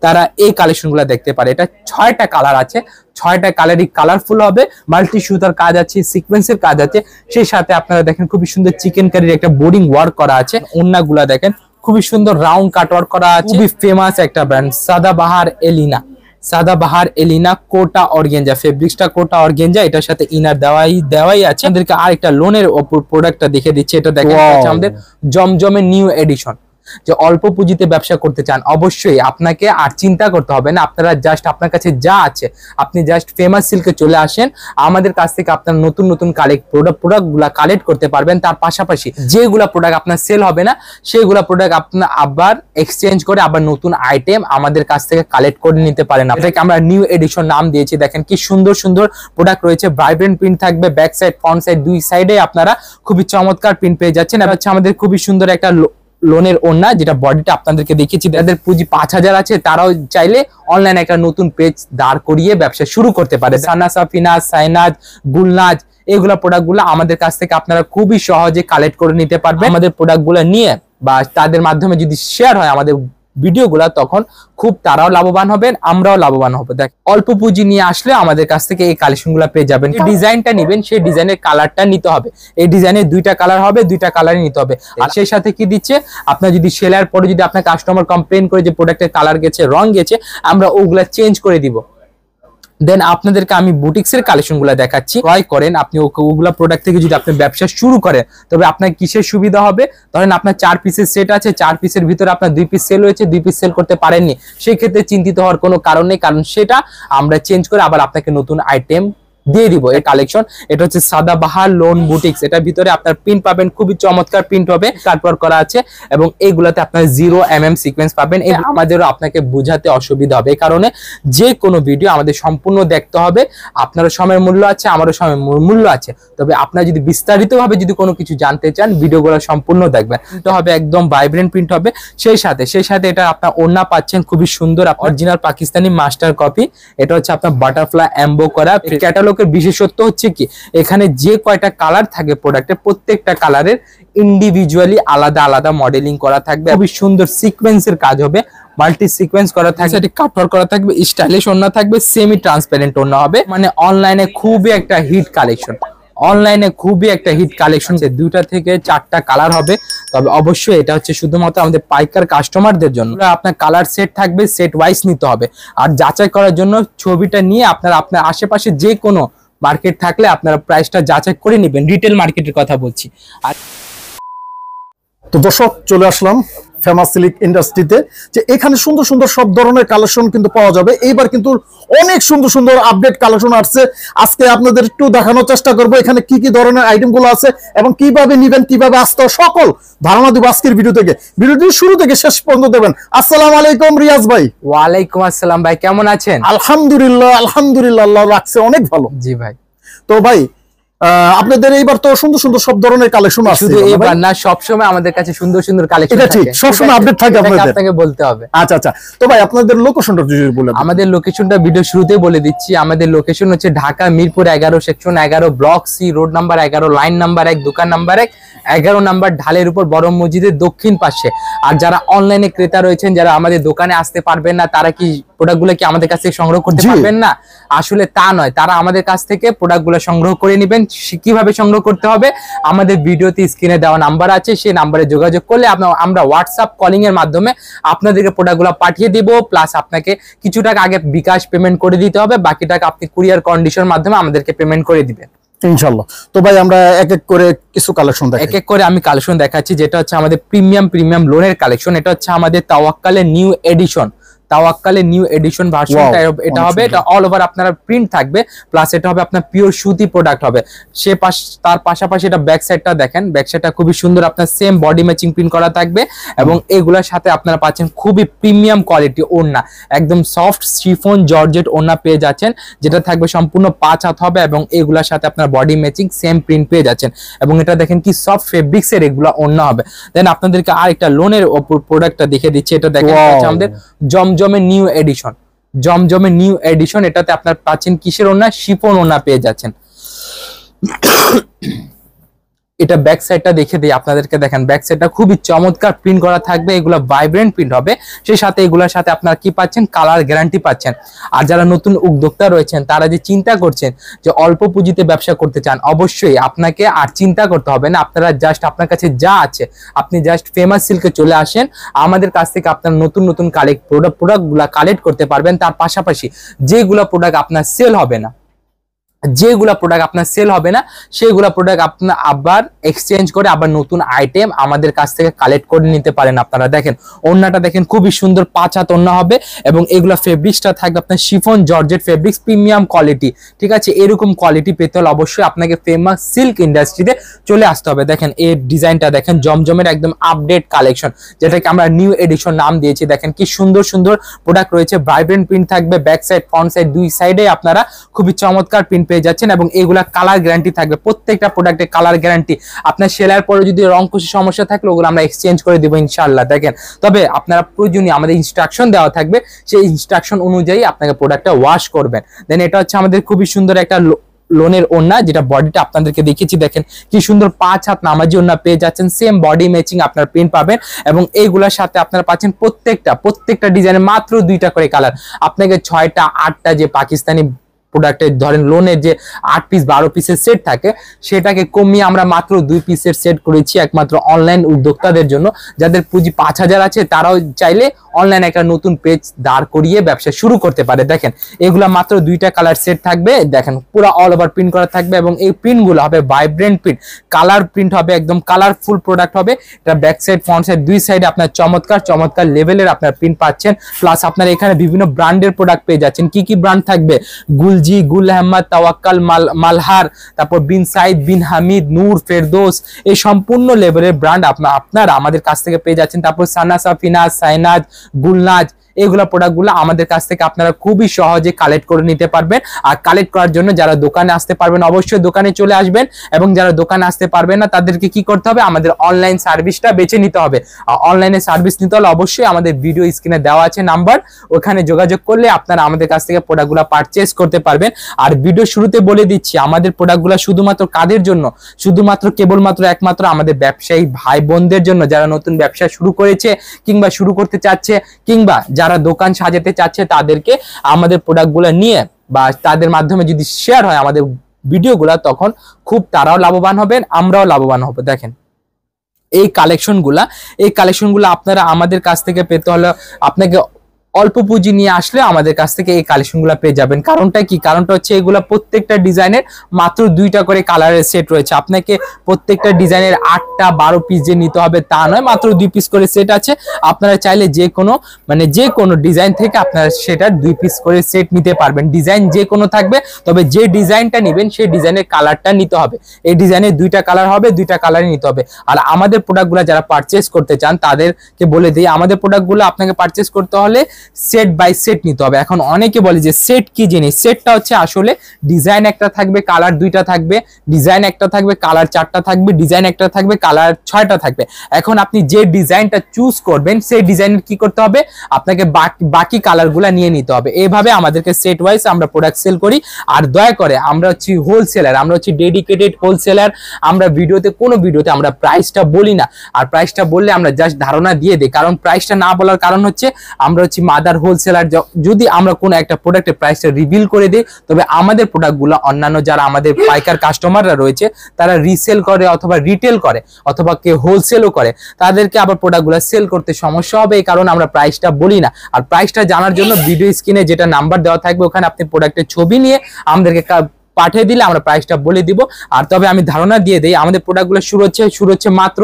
তারা এই কালেকশনগুলো দেখতে পারে। এটা 6টা কালার আছে, 6টা কালারই কালারফুল হবে, মাল্টি সুতার কাজ আছে, সিকোয়েন্সের কাজ আছে, সেই সাথে আপনারা দেখেন খুবই সুন্দর চিকেন কারির একটা বোর্ডিং ওয়ার্ক করা আছে। ওন্নাগুলা দেখেন খুবই সুন্দর রাউন্ড কাট ওয়ার্ক করা আছে। খুবই ফেমাস একটা ব্র্যান্ড সাদাবাহার এলিনা, সাদাবাহার এলিনা কোটা অর্গেঞ্জা, ফেব্রিক্সটা কোটা অর্গেঞ্জা, এটার সাথে ইনার দেওয়াই আছে। আমাদেরকে আরেকটা লোনের ওপর প্রোডাক্টটা দেখে দিচ্ছে, এটা দেখেন আমাদের জমজমের নিউ এডিশন। যে অল্প পুঁজিতে ব্যবসা করতে চান, অবশ্যই আপনাকে আর চিন্তা করতে হবে না। আপনারা জাস্ট আপনার কাছে যা আছে, আপনি জাস্ট ফেমাস সিল্কে চলে আসেন, আমাদের কাছ থেকে আপনার নতুন নতুন প্রোডাক্টগুলা কালেক্ট করতে পারবেন। তার পাশাপাশি যেগুলা প্রোডাক্ট আপনার সেল হবে না, সেগুলা প্রোডাক্ট আপনার আবার এক্সচেঞ্জ করে আবার নতুন আইটেম আমাদের কাছ থেকে কালেক্ট করে নিতে পারেন। এটাকে আমরা নিউ এডিশন নাম দিয়েছি। দেখেন কি সুন্দর সুন্দর প্রোডাক্ট রয়েছে, ভাইব্রেন্ট প্রিন্ট থাকবে, ব্যাক সাইড ফ্রন্ট সাইড দুই সাইডে আপনারা খুবই চমৎকার প্রিন্ট পেয়ে যাচ্ছেন। এটা হচ্ছে আমাদের খুবই সুন্দর একটা লোনের ওন্না, যেটা বডিটা আপনাদেরকে দেখিয়েছি। যাদের পুঁজি 5000 আছে তারাও চাইলে অনলাইনে একটা নতুন পেজ দাঁড় করিয়ে ব্যবসা শুরু করতে পারে। সানা, সাফিনা, সাইনাজ, গুলনাজ, এগুলা প্রোডাক্টগুলো আমাদের কাছ থেকে আপনারা খুবই সহজে কালেক্ট করে নিতে পারবেন। আমাদের প্রোডাক্টগুলো নিয়ে বা তাদের মাধ্যমে যদি শেয়ার হয় আমাদের ভিডিওগুলা, তখন খুব তারাও লাভবান হবেন, আমরাও লাভবান হবো। দেখ অল্প পুঁজি নিয়ে আসলে আমাদের কাছ থেকে এই কালেকশনগুলো পেয়ে যাবেন। ডিজাইনটা নেবেন, সেই ডিজাইনের কালারটা নিতে হবে। এই ডিজাইনের 2টা কালার হবে, 2টা কালারই নিতে হবে। আর সেই সাথে কি দিচ্ছে, আপনার যদি সেলার পরে যদি আপনার কাস্টমার কমপ্লেন করে যে প্রোডাক্টের কালার গেছে, রং গেছে, আমরা ওগুলা চেঞ্জ করে দিব। দেন আপনাদেরকে আমি বুটিক্সের কালেকশনগুলো দেখাচ্ছি। ক্রয় করেন আপনি ওগুলা প্রোডাক্ট থেকে যদি আপনি ব্যবসা শুরু করেন, তবে আপনার কিসের সুবিধা হবে, ধরেন আপনার 4 পিসের সেট আছে, 4 পিসের ভিতরে আপনার 2 পিস সেল হয়েছে, 2 পিস সেল করতে পারেননি, সেই ক্ষেত্রে চিন্তিত হওয়ার কোনো কারণ নেই, কারণ সেটা আমরা চেঞ্জ করে আবার আপনাকে নতুন আইটেম দিয়ে দিব। এই কালেকশন, এটা হচ্ছে সাদাবাহার লোন বুটিক্স। এটার ভিতরে আপনার প্রিন্ট পাবেন, খুবই চমৎকার প্রিন্ট হবে, কাটওয়ার্ক করা আছে, এবং এইগুলাতে আপনার 0mm সিকোয়েন্স পাবেন। আমাদেরও আপনাকে বোঝাতে অসুবিধা হবে, এই কারণে যে কোনো ভিডিও আমাদের সম্পূর্ণ দেখতে হবে। আপনারও সময়ের মূল্য আছে, আমারও সময়ের মূল্য আছে, তবে আপনারা যদি বিস্তারিতভাবে যদি কোনো কিছু জানতে চান, ভিডিওগুলো সম্পূর্ণ দেখবেন। এটা হবে একদম ভাইব্রেন্ট প্রিন্ট হবে। সেই সাথে এটা আপনার ওড়না পাচ্ছেন খুবই সুন্দর, অরিজিনাল পাকিস্তানি মাস্টার কপি। এটা হচ্ছে আপনার বাটারফ্লাই এমবো করা। ক্যাটালগ বিশেষত্ব হচ্ছে কি, এখানে যে কয়টা কালার থাকে প্রোডাক্টের, প্রত্যেকটা কালারের ইন্ডিভিজুয়ালি আলাদা আলাদা মডেলিং করা থাকবে। খুবই সুন্দর সিকোয়েন্সের কাজ হবে, মাল্টি সিকোয়েন্স করা থাকবে, সেটি কাটওয়ার্ক করা থাকবে, স্টাইলিশ ওড়না থাকবে, সেমি ট্রান্সপারেন্ট ওড়না হবে। মানে অনলাইনে খুবই একটা হিট কালেকশন, অনলাইনে খুবই একটা হিট কালেকশন। 2টা থেকে 4টা কালার হবে, তবে অবশ্যই এটা হচ্ছে শুধুমাত্র আমাদের পাইকার কাস্টমারদের জন্য। আপনার কালার সেট থাকবে, সেট ওয়াইজ নিতে হবে। আর যাচাই করার জন্য ছবিটা নিয়ে আপনার আশেপাশে যে কোনো মার্কেট থাকলে আপনারা প্রাইসটা যাচাই করে নেবেন, রিটেল মার্কেটের কথা বলছি। আর তো দর্শক, চলে আসলাম ফেমাস সিল্ক ইন্ডাস্ট্রিতে, যে এখানে সুন্দর সুন্দর সব ধরনের কালেকশন কিন্তু পাওয়া যাবে। এইবার কিন্তু অনেক সুন্দর সুন্দর আপডেট কালেকশন আসছে। আজকে আপনাদের একটু দেখানোর চেষ্টা করবো এখানে কি কি ধরনের আইটেম গুলো আছে এবং কিভাবে নিবেন, কিভাবে আসতে সকল ধারণা দিব আজকের ভিডিও থেকে। ভিডিওটি শুরু থেকে শেষ পর্যন্ত দেবেন। আসসালামু আলাইকুম রিয়াজ ভাই। ওয়ালাইকুম আসসালাম ভাই, কেমন আছেন? আলহামদুলিল্লাহ, আলহামদুলিল্লাহ, আল্লাহ রাখছে অনেক ভালো। জি ভাই। তো ভাই, আপনাদের এইবার তো সুন্দর সুন্দর সব ধরনের কালেকশন আছে। শুধু এইবার না, সব সময় আমাদের কাছে সুন্দর সুন্দর কালেকশন থাকে। এটা ঠিক, সব সময় আপডেট থাকে আপনাকে বলতে হবে। আচ্ছা আচ্ছা। তো ভাই, আপনাদের লোকেশনটা যদি বলেন। আমাদের লোকেশনটা ভিডিও শুরুতেই বলে দিচ্ছি। আমাদের লোকেশন হচ্ছে Dhaka Mirpur 11 section 11 block C road number 11 line number 1 দোকান নাম্বার 1 11 নাম্বার ঢালের উপর বড় মসজিদের দক্ষিণ পাশে। আর যারা অনলাইনে ক্রেতা রয়েছেন, যারা আমাদের দোকানে আসতে পারবেন না, তারা কি প্রোডাক্টগুলো কি আমাদের কাছ থেকে সংগ্রহ করতে পারবেন না? আসলে তা নয়, তারা আমাদের কাছ থেকে প্রোডাক্টগুলো সংগ্রহ করে নেবেন। কিভাবে সংগ্রহ করতে হবে, আমাদের ভিডিওতে স্ক্রিনে দেওয়া নাম্বার আছে, সেই নাম্বারে যোগাযোগ করলে আমরা হোয়াটসঅ্যাপ কলিং এর মাধ্যমে আপনাদেরকে প্রোডাক্টগুলো পাঠিয়ে দিব। প্লাস আপনাকে কিছু টাকা আগে বিকাশ পেমেন্ট করে দিতে হবে, বাকি টাকা আপনি কুরিয়ার কন্ডিশনের মাধ্যমে আমাদেরকে পেমেন্ট করে দিবেন ইনশাআল্লাহ। তো ভাই, আমরা এক এক করে কিছু কালেকশন দেখাই। এক এক করে আমি কালেকশন দেখাচ্ছি। যেটা হচ্ছে আমাদের প্রিমিয়াম লোনের কালেকশন। এটা হচ্ছে আমাদের তাওয়াক্কালের নিউ এডিশন, তাওয়াক্কালের নিউ এডিশন ভার্সনটা এটা হবে। এটা অল ওভার আপনার প্রিন্ট থাকবে, প্লাস এটা হবে আপনার পিওর সুতি প্রোডাক্ট হবে। তার পাশাপাশি এটা ব্যাক সাইডটা দেখেন, ব্যাক সাইডটা খুবই সুন্দর, আপনার সেম বডি ম্যাচিং প্রিন্ট করা থাকবে। এবং এগুলোর সাথে আপনারা পাচ্ছেন খুবই প্রিমিয়াম কোয়ালিটি ওড়না, একদম সফট শিফন জর্জেট ওড়না পেয়ে যাচ্ছেন, যেটা থাকবে সম্পূর্ণ 5 হাত হবে। এবং এগুলোর সাথে আপনার বডি ম্যাচিং সেম প্রিন্ট পেয়ে যাচ্ছেন। এবং এটা দেখেন কি সফট ফেব্রিক্সের এগুলা ওড়না হবে। দেন আপনাদেরকে আরেকটা লোনের ওপর প্রোডাক্টটা দেখে দিচ্ছি। এটা দেখেন আমাদের জমজমের নিউ এডিশন, জমজমের নিউ এডিশন। এটাতে আপনার পাচ্ছেন কিসের ওড়না, শিফন ওড়না পেয়ে যাচ্ছেন। এটা ব্যাক সাইডটা দেখে দিই আপনাদেরকে, দেখেন ব্যাক সাইডটা খুবই চমৎকার প্রিন্ট করা থাকবে, এগুলো ভাইব্রেন্ট প্রিন্ট হবে। সেই সাথে এগুলোর সাথে আপনারা কি পাচ্ছেন, কালার গ্যারান্টি পাচ্ছেন। আর যারা নতুন উদ্যোক্তা রয়েছেন, তারা যে চিন্তা করছেন যে অল্প পুঁজিতে ব্যবসা করতে চান, অবশ্যই আপনাকে আর চিন্তা করতে হবে না। আপনারা জাস্ট আপনার কাছে যা আছে, আপনি জাস্ট ফেমাস সিল্কে চলে আসেন, আমাদের কাছ থেকে আপনার নতুন নতুন প্রোডাক্টগুলো কালেক্ট করতে পারবেন। তার পাশাপাশি যেগুলো প্রোডাক্ট আপনার সেল হবে না, সেগুলা প্রোডাক্ট আপনার আবার এক্সচেঞ্জ করে আবার নতুন আইটেম আমাদের কাছ থেকে কালেক্ট করে নিতে পারেন। আপনারা দেখেন ওড়নাটা দেখেন খুবই সুন্দর 5 হাত ওড়না হবে, এবং এগুলা ফেব্রিক্সটা থাকবে আপনার chiffon georgette fabrics, premium quality. ঠিক আছে, এরকম কোয়ালিটি পেতে হলে অবশ্যই আপনাকে ফেমাস সিল্ক ইন্ডাস্ট্রিতে চলে আসতে হবে। দেখেন এই ডিজাইনটা দেখেন, জমজমের একদম আপডেট কালেকশন, যেটাকে আমরা নিউ এডিশন নাম দিয়েছি। দেখেন কি সুন্দর সুন্দর প্রোডাক্ট রয়েছে, ভাইব্রেন্ট প্রিন্ট থাকবে, ব্যাক সাইড ফ্রন্ট সাইড দুই সাইডে আপনারা খুবই চমৎকার প্রিন্ট পেয়ে যাচ্ছেন, এবং এগুলা কালার গ্যারান্টি থাকবে। প্রত্যেকটা প্রোডাক্টে কালার গ্যারান্টি। আপনার সেলার পরে যদি রং কুশি সমস্যা থাকলে ওগুলো আমরা এক্সচেঞ্জ করে দেবো ইনশাআল্লাহ। দেখেন, তবে আপনারা প্রয়োজনীয় আমাদের ইনস্ট্রাকশন দেওয়া থাকবে, সেই ইনস্ট্রাকশন অনুযায়ী আপনাকে প্রোডাক্টটা ওয়াশ করবেন। দেন এটা হচ্ছে আমাদের খুবই সুন্দর একটা লোনের ওড়না, যেটা বডিটা আপনাদেরকে দেখিয়েছি। দেখেন কি সুন্দর 5 হাত নামাজি ওড়না পেয়ে যাচ্ছেন, সেম বডি ম্যাচিং আপনার প্রিন্ট পাবেন, এবং এইগুলোর সাথে আপনারা পাচ্ছেন প্রত্যেকটা ডিজাইনে মাত্র 2টা করে কালার। আপনাকে 6টা 8টা যে পাকিস্তানি প্রোডাক্টের ধরেন লোনের যে 8 পিস 12 পিসের সেট থাকে, সেটাকে কমিয়ে আমরা মাত্র 2 পিসের সেট করেছি, একমাত্র অনলাইন উদ্যোক্তাদের জন্য। যাদের পুঁজি 5000 আছে, তারাও চাইলে অনলাইনে একটা নতুন পেজ দাঁড় করিয়ে ব্যবসা শুরু করতে পারে। দেখেন এগুলা মাত্র 2টা কালার সেট থাকবে, দেখেন পুরো অল ওভার প্রিন্ট করা থাকবে, এবং এই প্রিন্টগুলো হবে ভাইব্রেন্ট প্রিন্ট, কালার প্রিন্ট হবে, একদম কালারফুল প্রোডাক্ট হবে। এটা ব্যাক সাইড ফ্রন্ট সাইড দুই সাইডে আপনার চমৎকার লেভেলের আপনার প্রিন্ট পাচ্ছেন। প্লাস আপনার এখানে বিভিন্ন ব্র্যান্ডের প্রোডাক্ট পেয়ে যাচ্ছেন। কি ব্র্যান্ড থাকবে, গুলজি, গুল আহমদ, তাওয়াক্কাল, মালহার, তারপর বিন সাইদ, বিন হামিদ, নূর, ফেরদৌস, এই সম্পূর্ণ লেভেলের ব্র্যান্ড আপনারা আমাদের কাছ থেকে পেয়ে যাচ্ছেন। তারপর সানা, সাফিনাজ, সাইনাজ, গুলনাজ, এগুলা প্রোডাক্টগুলো আমাদের কাছ থেকে আপনারা খুবই সহজে কালেক্ট করে নিতে পারবেন। আর কালেক্ট করার জন্য যারা দোকানে আসতে পারবেন, অবশ্যই দোকানে চলে আসবেন, এবং যারা দোকানে আসতে পারবেন না, তাদেরকে কি করতে হবে, আমাদের অনলাইন সার্ভিসটা বেছে নিতে হবে। অনলাইনে সার্ভিস নিতে হলে অবশ্যই আমাদের ভিডিও স্ক্রিনে দেওয়া আছে নাম্বার, ওখানে যোগাযোগ করলে আপনারা আমাদের কাছ থেকে প্রোডাক্টগুলো পারচেজ করতে পারবেন। আর ভিডিও শুরুতে বলে দিচ্ছি, আমাদের প্রোডাক্টগুলো শুধুমাত্র কাদের জন্য, কেবলমাত্র একমাত্র আমাদের ব্যবসায়ী ভাই বোনদের জন্য, যারা নতুন ব্যবসা শুরু করেছে কিংবা শুরু করতে চাচ্ছে, কিংবা যারা দোকান সাজাতে চাচ্ছে, তাদেরকে আমাদের প্রোডাক্টগুলো নিয়ে বা তাদের মাধ্যমে যদি শেয়ার হয় আমাদের ভিডিওগুলো, তখন খুব তারাও লাভবান হবেন, আমরাও লাভবান হব। দেখেন এই কালেকশনগুলো আপনারা আমাদের কাছ থেকে পেতে হলে আপনাকে অল্প পুঁজি নিয়ে আসলে আমাদের কাছ থেকে এই কালেকশনগুলো পেয়ে যাবেন। কারণটা হচ্ছে এগুলা প্রত্যেকটা ডিজাইনের মাত্র 2টা করে কালারের সেট রয়েছে। আপনাকে প্রত্যেকটা ডিজাইনের 8টা 12 পিস যে নিতে হবে তা নয়, মাত্র 2 পিস করে সেট আছে। আপনারা চাইলে যে কোনো ডিজাইন থেকে আপনারা সেটা 2 পিস করে সেট নিতে পারবেন। ডিজাইন যে কোনো থাকবে, তবে যে ডিজাইনটা নেবেন সেই ডিজাইনের কালারটা নিতে হবে। এই ডিজাইনের 2টা কালার হবে, 2টা কালারই নিতে হবে। আর আমাদের প্রোডাক্টগুলো যারা পারচেজ করতে চান, তাদেরকে বলে দিই, আমাদের প্রোডাক্টগুলো আপনাকে পারচেজ করতে হলে সেট বাই সেট নিতে হবে। এখন অনেকে বলে যে সেট কি জিনিস, সেটটা হচ্ছে আসলে ডিজাইন একটা থাকবে, কালার 2টা থাকবে, ডিজাইন একটা থাকবে, কালার 4টা থাকবে, ডিজাইন একটা থাকবে, কালার 6টা থাকবে। এখন আপনি যে ডিজাইনটা চুজ করবেন, সেই ডিজাইনের কি করতে হবে, আপনাকে বাকি কালারগুলো নিয়ে নিতে হবে। এইভাবে আমাদেরকে সেট ওয়াইজ আমরা প্রোডাক্ট সেল করি। আর দয়া করে আমরা হচ্ছি হোলসেলার, আমরা হচ্ছি ডেডিকেটেড হোলসেলার। আমরা কোনো ভিডিওতে আমরা প্রাইসটা বলি না, আর প্রাইসটা বললে আমরা জাস্ট ধারণা দিয়ে দিই। কারণ প্রাইসটা না বলার কারণ হচ্ছে আমরা হচ্ছি মাদার হোলসেলার। যদি আমরা কোনো একটা প্রোডাক্টের প্রাইসটা রিভিল করে দিই, তবে আমাদের প্রোডাক্টগুলো অন্যান্য যারা আমাদের পাইকার কাস্টমাররা রয়েছে, তারা রিসেল করে অথবা রিটেল করে অথবা কেউ হোলসেলও করে, তাদেরকে আবার প্রোডাক্টগুলো সেল করতে সমস্যা হবে। এই কারণে আমরা প্রাইসটা বলি না। আর প্রাইসটা জানার জন্য ভিডিও স্ক্রিনে যেটা নাম্বার দেওয়া থাকবে, ওখানে আপনি প্রোডাক্টের ছবি নিয়ে আমাদেরকে পাঠিয়ে দিলে আমরা প্রাইসটা বলে দিব। আর তবে আমি ধারণা দিয়ে দিই, আমাদের প্রোডাক্টগুলো শুরু হচ্ছে মাত্র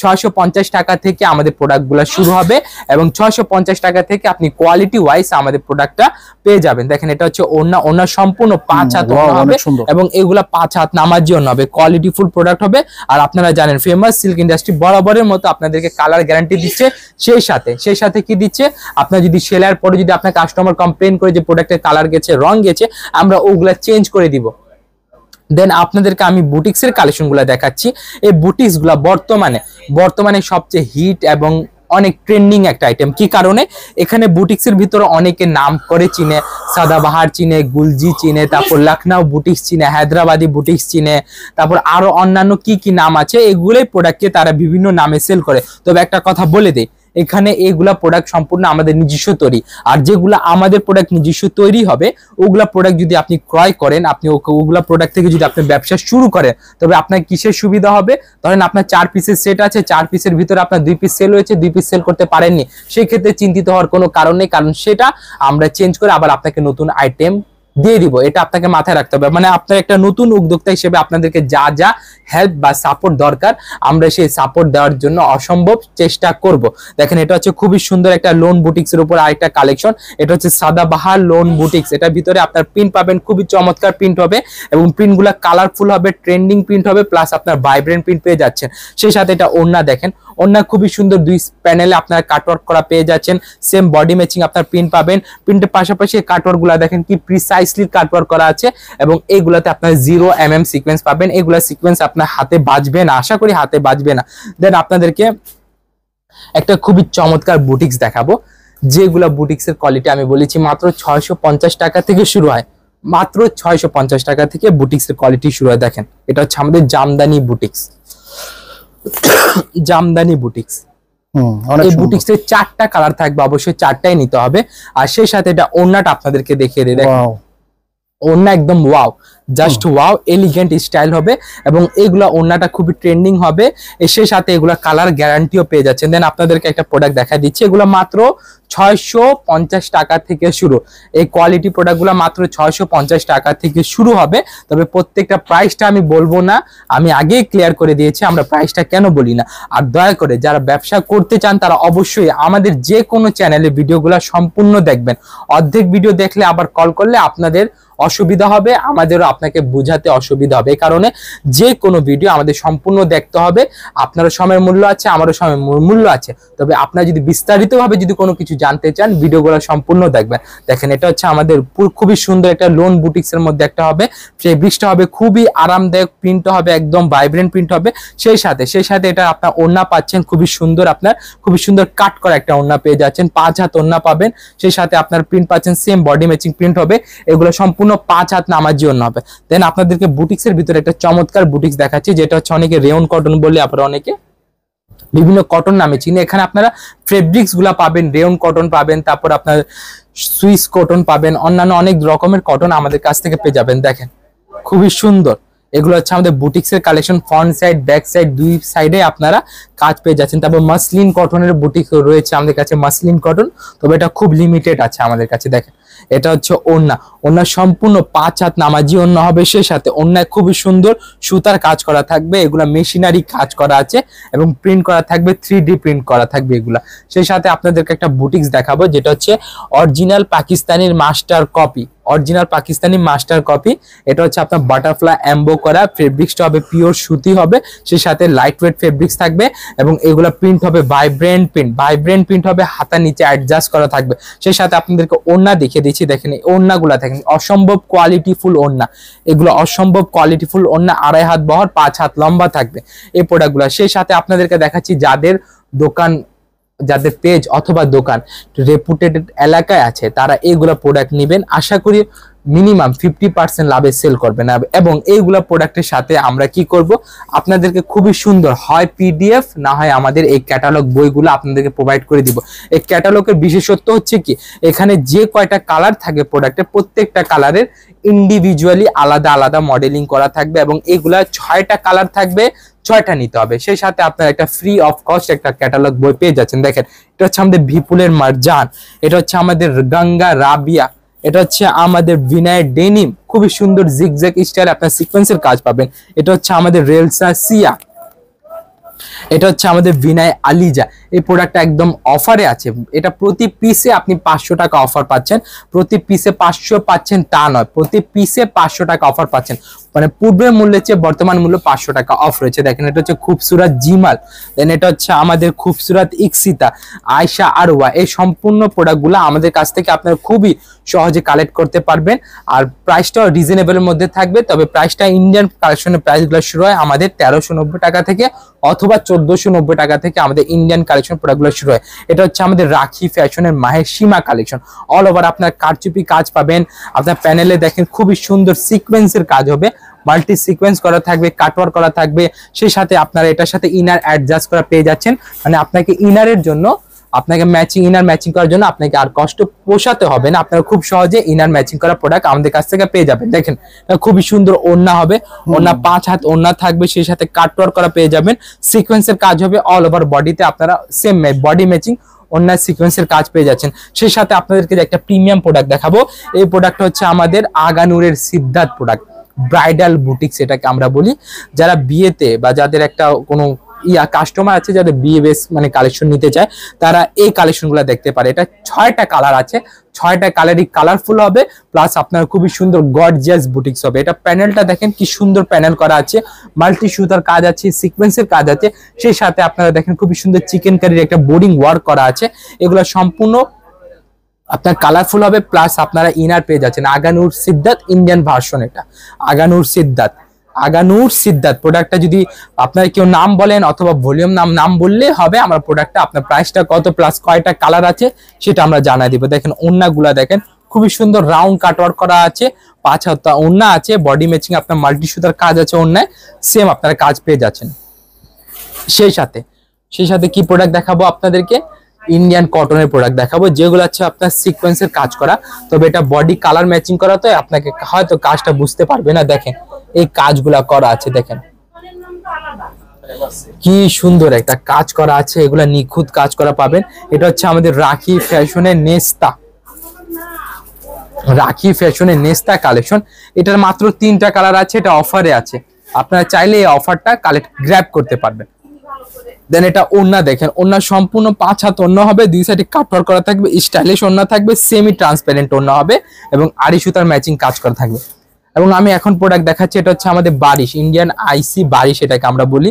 650 টাকা থেকে আমাদের প্রোডাক্টগুলো শুরু হবে, এবং 650 টাকা থেকে আপনি কোয়ালিটি ওয়াইজ আমাদের প্রোডাক্টটা পেয়ে যাবেন। দেখেন এটা হচ্ছে ওড়না সম্পূর্ণ 5 হাত ওড়না হবে, এবং এগুলা 5 হাত নামাজি ওড়না হবে, কোয়ালিটি ফুল প্রোডাক্ট হবে। আর আপনারা জানেন ফেমাস সিল্ক ইন্ডাস্ট্রি বরাবরের মতো আপনাদেরকে কালার গ্যারান্টি দিচ্ছে। সেই সাথে কি দিচ্ছে, আপনার যদি সেলার পরে যদি আপনার কাস্টমার কমপ্লেন করে যে প্রোডাক্টের কালার গেছে, রং গেছে, আমরা ওগুলা চেঞ্জ করে দিব। দেন আপনাদেরকে আমি বুটিক্সের কালেকশনগুলো দেখাচ্ছি। এই বুটিক্সগুলো বর্তমানে সবচেয়ে হিট এবং অনেক ট্রেন্ডিং একটা আইটেম। কি কারণে? এখানে বুটিক্সের ভিতরে অনেকে নাম করে চিনে, সাদাবাহার চিনে, গুলজি চিনে, তারপর লখনউ বুটিক্স চিনে, হায়দ্রাবাদি বুটিক্স চিনে, তারপর আরো অন্যান্য কি কি নাম আছে, এগুলোই প্রোডাক্টকে তারা বিভিন্ন নামে সেল করে। তবে একটা কথা বলে দেই, এখানে এইগুলা প্রোডাক্ট সম্পূর্ণ আমাদের নিজস্ব তৈরি। আর যেগুলা আমাদের প্রোডাক্ট নিজস্ব তৈরি হবে, ওগুলা প্রোডাক্ট যদি আপনি ক্রয় করেন, আপনি ওগুলা প্রোডাক্ট থেকে যদি আপনি ব্যবসা শুরু করেন, তবে আপনার কিসের সুবিধা হবে? ধরেন আপনার 4 পিসের সেট আছে, 4 পিসের ভিতরে আপনার 2 পিস সেল হয়েছে, 2 পিস সেল করতে পারেননি, সেই ক্ষেত্রে চিন্তিত হওয়ার কোনো কারণ নেই, কারণ সেটা আমরা চেঞ্জ করে আবার আপনাকে নতুন আইটেম দিয়ে দিব। এটা আপনাকে মাথায় রাখতে হবে। মানে আপনার একটা নতুন উদ্যোক্তা হিসেবে আপনাদেরকে যা যা হেল্প বা সাপোর্ট দরকার, আমরা সেই সাপোর্ট দেওয়ার জন্য অসম্ভব চেষ্টা করব। দেখেন, এটা হচ্ছে খুবই সুন্দর একটা লোন বুটিক্স এর উপর আরেকটা কালেকশন। এটা হচ্ছে সাদাবাহার লোন বুটিক্স। এটার ভিতরে আপনার প্রিন্ট পাবেন, খুবই চমৎকার প্রিন্ট হবে এবং প্রিন্টগুলো কালারফুল হবে, ট্রেন্ডিং প্রিন্ট হবে, প্লাস আপনার ভাইব্রেন্ট প্রিন্ট পেয়ে যাচ্ছেন। সেই সাথে এটা ওড়না, দেখেন ওড়না খুবই সুন্দর, 2 প্যানেলে আপনার কাটওয়ার্ক করা পেয়ে যাচ্ছেন। সেম বডি ম্যাচিং আপনার প্রিন্ট পাবেন। প্রিন্টের পাশাপাশি কাটওয়ার্ক গুলা দেখেন কি প্রিসাইসলি কাটওয়ার্ক করা আছে এবং এইগুলাতে আপনার 0 mm সিকোয়েন্স পাবেন। এগুলা সিকোয়েন্স আপনার হাতে বাজবে না, আশা করি হাতে বাজবে না। দেন আপনাদেরকে একটা খুবই চমৎকার বুটিক্স দেখাবো, যেগুলা বুটিক্সের কোয়ালিটি আমি বলেছি মাত্র 650 টাকা থেকে শুরু হয়। মাত্র 650 টাকা থেকে বুটিক্সের কোয়ালিটি শুরু হয়। দেখেন, এটা হচ্ছে আমাদের জামদানি বুটিক্স। জামদানি বুটিক্স, এই বুটিক্সের 4টা কালার থাকবে, অবশ্যই 4টাই নিতে হবে। আর সেই সাথে এটা ওড়নাটা আপনাদেরকে দেখিয়ে দিই। দেখেন ওড়না একদম wow, just wow, elegant style হবে এবং এগুলা ওড়নাটা খুবই ট্রেন্ডিং হবে। সেই সাথে এগুলা কালার গ্যারান্টিও পেয়ে যাচ্ছেন। দেন আপনাদেরকে একটা প্রোডাক্ট দেখা দিচ্ছি, এগুলো মাত্র 650 টাকা থেকে শুরু। এই কোয়ালিটি প্রোডাক্টগুলো মাত্র 650 টাকা থেকে শুরু হবে। তবে প্রত্যেকটা প্রাইসটা আমি বলবো না, আমি আগেই ক্লিয়ার করে দিয়েছি আমরা প্রাইসটা কেন বলি না। আর দয়া করে যারা ব্যবসা করতে চান তারা অবশ্যই আমাদের যে কোনো চ্যানেলে ভিডিওগুলো সম্পূর্ণ দেখবেন। অর্ধেক ভিডিও দেখলে আবার কল করলে আপনাদের অসুবিধা হবে, আমাদেরও আপনাকে বোঝাতে অসুবিধা হবে। এই কারণে যে কোনো ভিডিও আমাদের সম্পূর্ণ দেখতে হবে। আপনারও সময়ের মূল্য আছে, আমারও সময়ের মূল্য আছে। তবে আপনারা যদি বিস্তারিতভাবে যদি কোনো কিছু জানতে চান, ভিডিওগুলো সম্পূর্ণ দেখবেন। দেখেন, এটা হচ্ছে আমাদের খুবই সুন্দর একটা লোন বুটিক্স এর মধ্যে একটা হবে। ফেব্রিক্সটা হবে খুবই আরামদায়ক, প্রিন্টটা হবে একদম ভাইব্রেন্ট প্রিন্ট হবে। সেই সাথে এটা আপনার ওড়না পাচ্ছেন খুবই সুন্দর, আপনার খুবই সুন্দর কাট করা একটা ওড়না পেয়ে যাচ্ছেন। 5 হাত ওড়না পাবেন। সেই সাথে আপনার প্রিন্ট পাচ্ছেন, সেম বডি ম্যাচিং প্রিন্ট হবে। এগুলো সম্পূর্ণ 5 হাত নামাজি ওড়না হবে। দেন আপনাদেরকে বুটিক্স এর ভিতরে একটা চমৎকার বুটিক্স দেখাচ্ছি, যেটা হচ্ছে অনেকে রেয়ন কটন বলে, আবার অনেকে বিভিন্ন কটন নামে চিনি। এখানে আপনারা ফেব্রিক্স গুলা পাবেন, রেয়ন কটন পাবেন, তারপর আপনার সুইস কটন পাবেন, অন্যান্য অনেক রকমের কটন আমাদের কাছ থেকে পেয়ে যাবেন। দেখেন খুবই সুন্দর, এগুলো হচ্ছে আমাদের বুটিক্স এর collection. Front side, back side, 2 সাইডে আপনারা কাজ পেয়ে যাচ্ছেন। তারপর মাসলিন কটনের বুটিক রয়েছে আমাদের কাছে, মাসলিন কটন, তবে এটা খুব লিমিটেড আছে আমাদের কাছে। দেখেন, এটা হচ্ছে ওড়না। ওড়না সম্পূর্ণ 5 হাত নামাজি ওড়না হবে। সেই সাথে ওড়নায় খুবই সুন্দর সুতার কাজ করা থাকবে, এগুলা মেশিনারি কাজ করা আছে এবং প্রিন্ট করা থাকবে, 3D প্রিন্ট করা থাকবে এগুলা। সেই সাথে আপনাদেরকে একটা বুটিক্স দেখাবো, যেটা হচ্ছে অরিজিনাল পাকিস্তানির master copy. Original Pakistani master copy. এটা হচ্ছে আপনার বাটারফ্লাই এমবো করা, ফেব্রিক্সটা হবে পিওর সুতি হবে। সেই সাথে লাইট ওয়েট ফেব্রিক্স থাকবে এবং এগুলা প্রিন্ট হবে ভাইব্রেন্ট প্রিন্ট। ভাইব্রেন্ট প্রিন্ট হবে, হাতা নিচে অ্যাডজাস্ট করা থাকবে। সেই সাথে আপনাদেরকে ওড়না দেখিয়ে দিচ্ছি। দেখেন এই ওড়নাগুলা দেখেন, অসম্ভব কোয়ালিটিফুল ওড়না। এগুলো অসম্ভব কোয়ালিটিফুল ওড়না, 2.5 হাত বহর, 5 হাত লম্বা থাকবে এই প্রোডাক্টগুলো। সেই সাথে আপনাদেরকে দেখাচ্ছি, যাদের দোকান, যাদের পেজ অথবা দোকান রেপুটেড এলাকায় আছে, তারা এইগুলা প্রোডাক্ট নেবেন। আশা করি মিনিমাম 50% লাভে সেল করবেন। এবং এইগুলা প্রোডাক্টের সাথে আমরা কি করব, আপনাদেরকে খুবই সুন্দর হয় পিডিএফ, না হয় আমাদের এই ক্যাটালগ বইগুলো আপনাদেরকে প্রোভাইড করে দিব। এই ক্যাটালগের বিশেষত্ব হচ্ছে কি, এখানে যে কয়টা কালার থাকে প্রোডাক্টের, প্রত্যেকটা কালারের ইন্ডিভিজুয়ালি আলাদা আলাদা মডেলিং করা থাকবে এবং এগুলা 6টা কালার থাকবে, 6টা নিতে হবে। সেই সাথে আপনার একটা ফ্রি অফ কস্ট একটা ক্যাটালগ বই পেয়ে যাচ্ছেন। দেখেন, এটা হচ্ছে আমাদের বিপুলের মারজান, এটা হচ্ছে আমাদের গঙ্গা রাবিয়া, এটা হচ্ছে আমাদের বিনায় ডেনিম, খুবই সুন্দর জিগজ্যাগ স্টাইল আপনার সিকোয়েন্সের কাজ পাবেন। এটা হচ্ছে আমাদের রেলসা সিয়া, এটা হচ্ছে আমাদের বিনায় আলিজা। এই প্রোডাক্টটা একদম অফারে আছে। এটা প্রতি পিসে আপনি 500 টাকা অফার পাচ্ছেন। প্রতি পিসে 500 পাচ্ছেন তা নয়, প্রতি পিসে 500 টাকা অফার পাচ্ছেন। মানে পূর্বের মূল্যের চেয়ে বর্তমান মূল্য 500 টাকা অফ রয়েছে। দেখেন, এটা হচ্ছে খুবসুরত জিমাল, দেন এটা হচ্ছে আমাদের খুবসুরত ইকসিতা, আয়শা আরওয়া। এই সম্পূর্ণ প্রোডাক্টগুলো আমাদের কাছ থেকে আপনারা খুবই সহজে কালেক্ট করতে পারবেন। আর প্রাইসটাও রিজনেবলের মধ্যে থাকবে। তবে প্রাইসটা ইন্ডিয়ান কালেকশনের প্রাইসগুলো শুরু হয় আমাদের 1390 টাকা থেকে অথবা 1490 টাকা থেকে আমাদের ইন্ডিয়ান কালেকশন প্রোডাক্টগুলো শুরু হয়। এটা হচ্ছে আমাদের রাখি ফ্যাশনের মাহের সীমা কালেকশন। অল ওভার আপনার কারচুপি কাজ পাবেন। আপনার প্যানেলে দেখেন খুবই সুন্দর সিকোয়েন্সের কাজ হবে, মাল্টি সিকোয়েন্স করা থাকবে, কাটওয়ার্ক করা থাকবে। সেই সাথে আপনারা এটার সাথে ইনার অ্যাডজাস্ট করা পেয়ে যাচ্ছেন, মানে আপনাকে ইনারের জন্য আপনাকে ইনার ম্যাচিং করার জন্য আপনাকে আর কষ্ট পোষাতে হবে না। আপনারা খুব সহজে ইনার ম্যাচিং করা প্রোডাক্ট আমাদের কাছ থেকে পেয়ে যাবেন। দেখেন খুবই সুন্দর ওড়না হবে, ওড়না 5 হাত ওড়না থাকবে, সেই সাথে কাটওয়ার্ক করা পেয়ে যাবেন, সিকোয়েন্সের কাজ হবে অল ওভার বডিতে। আপনারা সেম বডি ম্যাচিং অন্যান্য সিকোয়েন্সের কাজ পেয়ে যাচ্ছেন। সেই সাথে আপনাদেরকে একটা প্রিমিয়াম প্রোডাক্ট দেখাবো। এই প্রোডাক্ট হচ্ছে আমাদের আগানুরের সিদ্ধার্থ প্রোডাক্ট, ব্রাইডাল বুটিক্স এটাকে আমরা বলি। যারা বিয়েতে বা যাদের একটা কোনো কাস্টমার আছে যাদের বিয়ে বেস মানে কালেকশন নিতে চায়, তারা এই কালেকশনগুলো দেখতে পারে। এটা 6টা কালার আছে, 6টা কালারই কালারফুল হবে, প্লাস আপনার খুবই সুন্দর গর্জিয়াস বুটিক্স হবে। এটা প্যানেলটা দেখেন কি সুন্দর প্যানেল করা আছে, মাল্টি সুতার কাজ আছে, সিকোয়েন্সের কাজ আছে। সেই সাথে আপনারা দেখেন খুবই সুন্দর চিকেন কারির একটা বোর্ডিং ওয়ার্ক করা আছে। এগুলো সম্পূর্ণ আপনার কালারফুল হবে, প্লাস আপনারা ইনার পেয়ে যাচ্ছেন। আগানুর সিদ্ধার্থ ইন্ডিয়ান ভার্সন, এটা আগানুর সিদ্ধার্থ। আগানুর সিদ্ধার্থ প্রোডাক্টটা যদি আপনারা কেউ নাম বলেন অথবা ভলিউম নাম বললে হবে। আমরা প্রোডাক্টটা আপনার প্রাইসটা কত প্লাস কয়টা কালার আছে সেটা আমরা জানাই দিব। দেখেন ওড়নাগুলা দেখেন খুবই সুন্দর রাউন্ড কাটওয়ার্ক করা আছে, 5 হাত ওড়না আছে, বডি ম্যাচিং আপনার মাল্টি সুতার কাজ আছে ওড়নায়, সেম আপনারা কাজ পেয়ে যাচ্ছেন। সেই সাথে কি প্রোডাক্ট দেখাবো আপনাদেরকে, ইন্ডিয়ান কটনের প্রোডাক্ট দেখাবো, যেগুলো আছে আপনার সিকোয়েন্সের কাজ করা। তবে এটা বডি কালার ম্যাচিং করা, তো আপনাকে হয়তো কাজটা বুঝতে পারবে না। দেখেন এই কাজগুলা করা আছে, দেখেন কি সুন্দর একটা কাজ করা আছে, এগুলা নিখুঁত কাজ করা পাবেন। এটা হচ্ছে আমাদের রাখি ফ্যাশনের নেস্তা, রাখি ফ্যাশনের নেস্তা কালেকশন। এটার মাত্র 3টা কালার আছে, এটা অফারে আছে, আপনারা চাইলে এই অফারটা গ্র্যাব করতে পারবেন। দেন এটা ওড়না দেখেন, ওড়না সম্পূর্ণ 5 হাত ওড়না হবে, 2 সাইডে কাটওয়ার্ক করা থাকবে, স্টাইলিশ ওড়না থাকবে, সেমি ট্রান্সপারেন্ট ওড়না হবে এবং আড়ি সুতার ম্যাচিং কাজ করা থাকবে। এবং আমি এখন প্রোডাক্ট দেখাচ্ছি, এটা হচ্ছে আমাদের বারিশ, ইন্ডিয়ান আইসি বারিশ এটাকে আমরা বলি।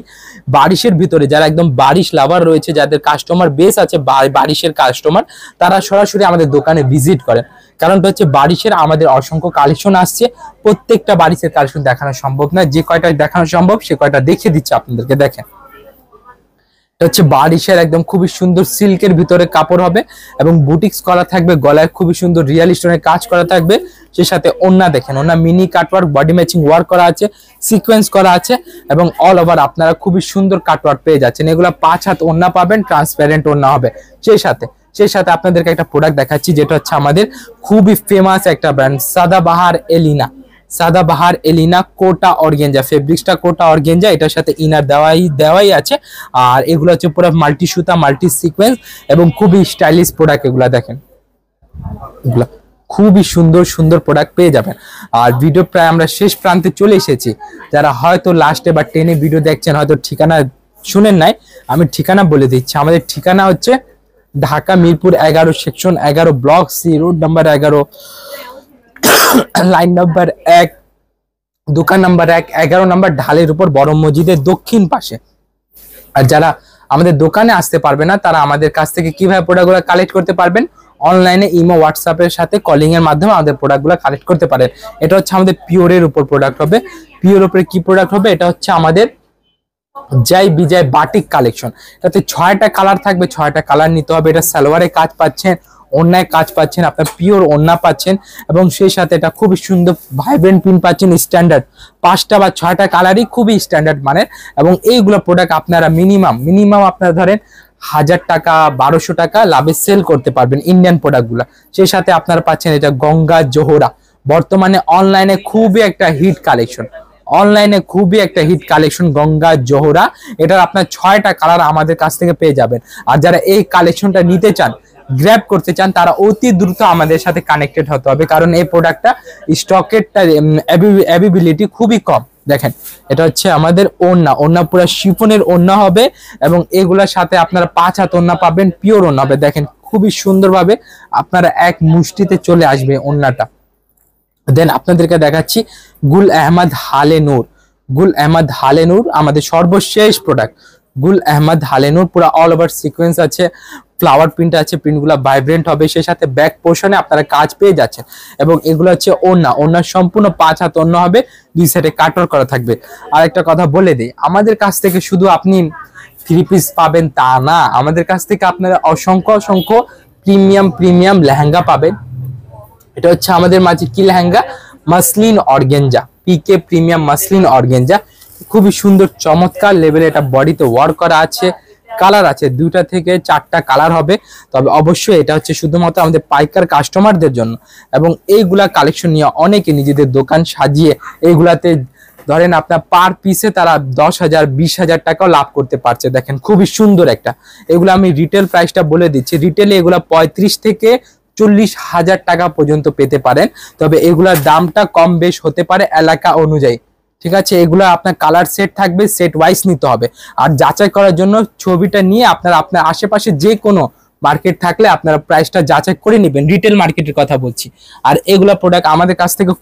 বারিশের ভিতরে যারা একদম বারিশ লাভার রয়েছে, যাদের কাস্টমার বেস আছে বারিশের কাস্টমার, তারা সরাসরি আমাদের দোকানে ভিজিট করেন। কারণটা হচ্ছে বারিশের আমাদের অসংখ্য কালেকশন আসছে, প্রত্যেকটা বারিশের কালেকশন দেখানো সম্ভব না, যে কয়টা দেখানো সম্ভব সে কয়টা দেখিয়ে দিচ্ছে আপনাদেরকে। দেখেন এটা হচ্ছে বারিশের একদম খুবই সুন্দর সিল্কের ভিতরে কাপড় হবে এবং বুটিক্স করা থাকবে, গলায় খুবই সুন্দর রিয়াল স্টোনের কাজ করা থাকবে। সেই সাথে ওড়না দেখেন, ওড়না mini cutwork, body matching work করা আছে, সিকোয়েন্স করা আছে এবং অল ওভার আপনারা খুবই সুন্দর কাটওয়ার্ক পেয়ে যাচ্ছেন। এগুলো 5 হাত ওড়না পাবেন, ট্রান্সপারেন্ট ওড়না হবে। সেই সাথে আপনাদেরকে একটা প্রোডাক্ট দেখাচ্ছি, যেটা হচ্ছে আমাদের খুবই ফেমাস একটা ব্র্যান্ড, সাদাবাহার এলিনা। সাদাবাহার এলিনা কোটা অর্গেঞ্জা, ফেব্রিক্সটা কোটা অর্গেঞ্জা, এটার সাথে ইনার দেওয়াই আছে। আর এগুলো হচ্ছে পুরো মাল্টি সুতা, মাল্টি সিকোয়েন্স এবং খুবই স্টাইলিশ প্রোডাক্ট। এগুলা দেখেন, এগুলা খুবই সুন্দর প্রোডাক্ট পেয়ে যাবেন। আর ভিডিও প্রায় আমরা শেষ প্রান্তে চলে এসেছি। যারা হয়তো লাস্টে বা টেনে ভিডিও দেখছেন, হয়তো ঠিকানা শুনেন নাই, আমি ঠিকানা বলে দিচ্ছি। আমাদের ঠিকানা হচ্ছে Dhaka Mirpur 11, section 11, block C, road number 11, line number 1, দোকান নাম্বার 1, 11 নাম্বার ঢালের উপর, বড় মসজিদের দক্ষিণ পাশে। আর যারা আমাদের দোকানে আসতে পারবে না, তারা আমাদের কাছ থেকে কিভাবে প্রোডাক্টগুলো কালেক্ট করতে পারবেন, অনলাইনে ইমো হোয়াটসঅ্যাপের সাথে কলিং এর মাধ্যমে আমাদের প্রোডাক্টগুলো কালেক্ট করতে পারেন। এটা হচ্ছে আমাদের পিওরের উপর প্রোডাক্ট হবে। পিওর উপরে কি প্রোডাক্ট হবে, এটা হচ্ছে আমাদের জয় বিজয় বাটিক কালেকশন। এটাতে 6টা কালার থাকবে, 6টা কালার নিতে হবে। এটা সালোয়ারে কাজ পাচ্ছেন, ওড়নায় কাজ পাচ্ছেন, আপনার পিওর ওড়না পাচ্ছেন এবং সেই সাথে এটা খুবই সুন্দর ভাইব্রেন্ট প্রিন্ট পাচ্ছেন, স্ট্যান্ডার্ড 5টা বা 6টা কালারই খুবই স্ট্যান্ডার্ড মানের। এবং এইগুলো প্রোডাক্ট আপনারা মিনিমাম আপনারা ধরেন 1000 টাকা 1200 টাকা লাভে সেল করতে পারবেন ইন্ডিয়ান প্রোডাক্টগুলো। সেই সাথে আপনারা পাচ্ছেন এটা গঙ্গা জোহরা, বর্তমানে অনলাইনে খুবই একটা হিট কালেকশন, গঙ্গা জোহরা। এটার আপনার 6টা কালার আমাদের কাছ থেকে পেয়ে যাবেন। আর যারা এই কালেকশনটা নিতে চান, গ্র্যাব করতে চান, তারা অতি দ্রুত আমাদের সাথে কানেক্টেড হতে হবে, কারণ এই প্রোডাক্টটা স্টকের অ্যাভেবিলিটি খুবই কম। দেখেন এটা হচ্ছে আমাদের ওড়না পুরো শিফনের ওড়না হবে এবং এগুলোর সাথে আপনারা 5 হাত ওড়না পাবেন, পিওর ওড়না হবে। দেখেন খুবই সুন্দরভাবে আপনারা এক মুষ্টিতে চলে আসবে ওড়নাটা। দেন আপনাদেরকে দেখাচ্ছি গুল আহমদ হালে নূর, আমাদের সর্বশেষ প্রোডাক্ট গুল আহমদ হালে নূর। পুরো অল ওভার সিকোয়েন্স আছে, ফ্লাওয়ার প্রিন্ট আছে, প্রিন্টগুলো ভাইব্রেন্ট হবে। সেই সাথে ব্যাক পোর্শনে আপনারা কাজ পেয়ে যাচ্ছেন এবং এগুলো হচ্ছে ওড়না সম্পূর্ণ 5 হাত ওড়না হবে, 2 সাইডে কাটওয়ার্ক করা থাকবে। আর একটা কথা বলে দিই, আমাদের কাছ থেকে শুধু আপনি থ্রি পিস পাবেন তা না, আমাদের কাছ থেকে আপনারা অসংখ্য অসংখ্য প্রিমিয়াম লেহেঙ্গা পাবেন। এটা হচ্ছে আমাদের মাঝে কি লেহেঙ্গা, মাসলিন অর্গেঞ্জা, পিকে প্রিমিয়াম মাসলিন অর্গেঞ্জা, খুবই সুন্দর চমৎকার লেভেলে এটা বডিতে ওয়ার্ক করা আছে। কালার আছে 2টা থেকে 4টা কালার হবে, তবে অবশ্যই এটা হচ্ছে শুধুমাত্র আমাদের পাইকার কাস্টমারদের জন্য। এবং এইগুলা কালেকশন নিয়ে অনেকে নিজেদের দোকান সাজিয়ে এইগুলাতে ধরেন আপনার পার পিসে তারা 10,000 20,000 টাকাও লাভ করতে পারছে। দেখেন খুবই সুন্দর একটা, এগুলো আমি রিটেল প্রাইসটা বলে দিচ্ছি, রিটেলে এগুলা 35 থেকে 40,000 টাকা পর্যন্ত পেতে পারেন, তবে এগুলার দামটা কম বেশ হতে পারে এলাকা অনুযায়ী, ঠিক আছে। এগুলো আপনার কালার সেট থাকবে, সেট ওয়াইজ নিতে হবে। আর যাচাই করার জন্য ছবিটা নিয়ে আপনারা আপনার আশেপাশে যে কোনো মার্কেট থাকলে আপনারা প্রাইসটা যাচাই করে নেবেন, রিটেল মার্কেটের কথা বলছি। আর এগুলা প্রোডাক্ট আমাদের কাছ থেকে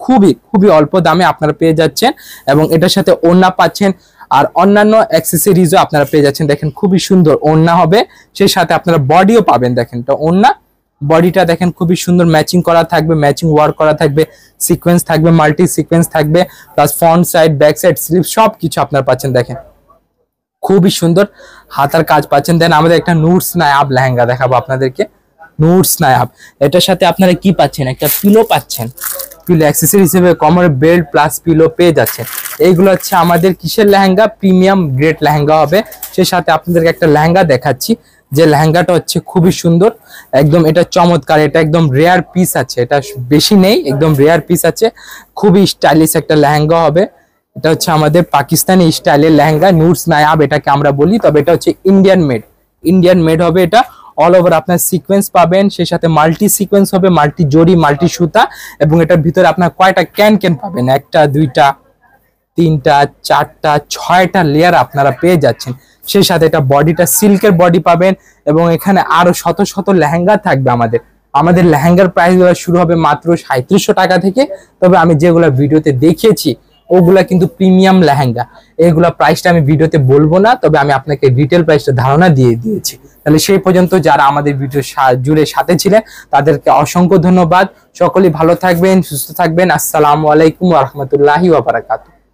খুবই অল্প দামে আপনারা পেয়ে যাচ্ছেন, এবং এটার সাথে ওড়না পাচ্ছেন আর অন্যান্য অ্যাক্সেসরিজও আপনারা পেয়ে যাচ্ছেন। দেখেন খুবই সুন্দর ওড়না হবে, সেই সাথে আপনারা বডিও পাবেন। দেখেন তো ওড়না, বডিটা দেখেন খুবই সুন্দর ম্যাচিং করা থাকবে, ম্যাচিং ওয়ার্ক করা থাকবে, সিকোয়েন্স থাকবে, মাল্টি সিকোয়েন্স থাকবে, plus front side back side sleeve সব কিছু আপনারা পাচ্ছেন। দেখেন খুবই সুন্দর হাতার কাজ পাচ্ছেন। দেন আমাদের একটা নুটস নায়াব লেহেঙ্গা দেখাবো আপনাদেরকে, নুটস নায়াব। এটার সাথে আপনারা কি পাচ্ছেন, একটা পিলো পাচ্ছেন, পিলো অ্যাক্সেসরি হিসেবে কোমর বেল্ট প্লাস পিলো পেয়ে যাচ্ছেন। এইগুলো হচ্ছে আমাদের কিসের লেহেঙ্গা, প্রিমিয়াম গ্রেড লেহেঙ্গা হবে। সেই সাথে আপনাদেরকে একটা লেহেঙ্গা দেখাচ্ছি, যে লেহেঙ্গাটা হচ্ছে খুবই সুন্দর, একদম এটা চমৎকার, এটা একদম রেয়ার পিস আছে, এটা বেশি নেই, একদম রেয়ার পিস আছে, খুবই স্টাইলিশ একটা লেহেঙ্গা হবে। এটা হচ্ছে আমাদের পাকিস্তানি স্টাইলের লেহেঙ্গা, নুটস নায়াব এটাকে আমরা বলি, তবে এটা হচ্ছে ইন্ডিয়ান মেড হবে। এটা অল ওভার আপনার সিকোয়েন্স পাবেন, সেই সাথে মাল্টি সিকোয়েন্স হবে, মাল্টি জরি, মাল্টি সুতা, এবং এটার ভিতরে আপনার কয়টা ক্যান পাবেন, 1টা 2টা 3টা 4টা 6টা লেয়ার আপনারা পেয়ে যাচ্ছেন। সেই সাথে এটা বডিটা সিল্কের বডি পাবেন, এবং এখানে আরো শত লেহেঙ্গা থাকবে। আমাদের লেহেঙ্গার প্রাইস শুরু হবে মাত্র 3700 টাকা থেকে, তবে আমি যেগুলো ভিডিওতে দেখিয়েছি ওগুলা কিন্তু প্রিমিয়াম লেহেঙ্গা, এইগুলা প্রাইসটা আমি ভিডিওতে বলবো না, তবে আমি আপনাকে রিটেল প্রাইসটা ধারণা দিয়ে দিয়েছি। তাহলে সেই পর্যন্ত যারা আমাদের ভিডিও জুড়ে সাথে ছিলেন তাদেরকে অসংখ্য ধন্যবাদ। সকলেই ভালো থাকবেন, সুস্থ থাকবেন। আসসালামু আলাইকুম ওয়া রাহমাতুল্লাহি ওয়া বারাকাতুহু।